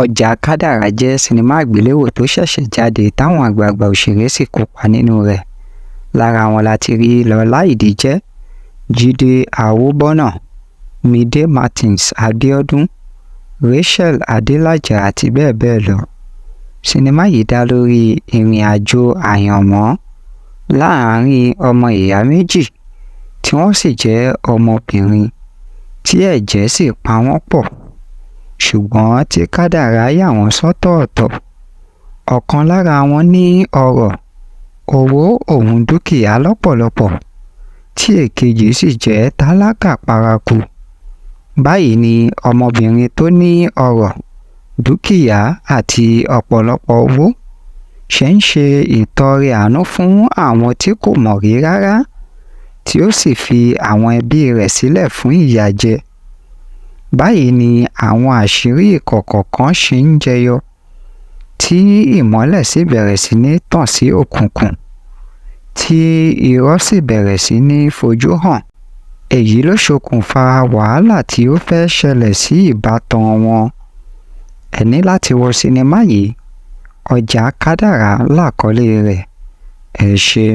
Ọjà Kádàrá jẹ́ sinimá àgbéléwò tó ṣẹ̀ṣẹ̀ jáde táwọn àgbààgbà òṣèré sì kópa nínú rẹ̀. Lára wọn la ti rí Lọlá Ìdíjẹ́, Jídé Àwòbọ́nà, Mídé Martins Abíọ́dún, Rachel Adélájà àti bẹ́ẹ̀ bẹ́ẹ̀ lọ. Sinimá yìí dá lórí ìrìn-àjò àyànmọ́ láàárín ọmọ ìyá méjì tí wọ́n sì jẹ́ ọmọbìnrin tí ẹ̀jẹ̀ sì pa wọ́n pọ̀, ṣùgbọ́n tí kádàrá yà wọ́n sọ́tọ̀ọ̀tọ̀. Ọ̀kan lára wọn ní ọrọ̀, owó òun dúkìá lọ́pọ̀lọpọ̀, tí èkejì sì jẹ́ tálákà paraku. Báyìí ni ọmọbìnrin tó ní ọrọ̀, dúkìá àti ọ̀pọ̀lọpọ̀ owó ṣe ń ṣe ìtọrẹ àánú fún àwọn tí kò mọ̀ rí rárá, tí ó sì fi àwọn ẹbí rẹ̀ sílẹ̀ fún ìyàjẹ. Báyìí ni àwọn àṣírí ìkọ̀kọ̀ kan ṣe ń jẹyọ, tí ìmọ́lẹ̀ sì bẹ̀rẹ̀ sí ní tàn sí òkùnkùn, tí irọ́ sì bẹ̀rẹ̀ sí ní fojú hàn. Èyí ló ṣokùnfà wàhálà tí ó fẹ́ ṣẹlẹ̀ sí ìbátan wọn. Ẹ ní láti wo sinimá yìí, Ọjà Kádàrá làkọlé rẹ̀. Ẹ ṣé.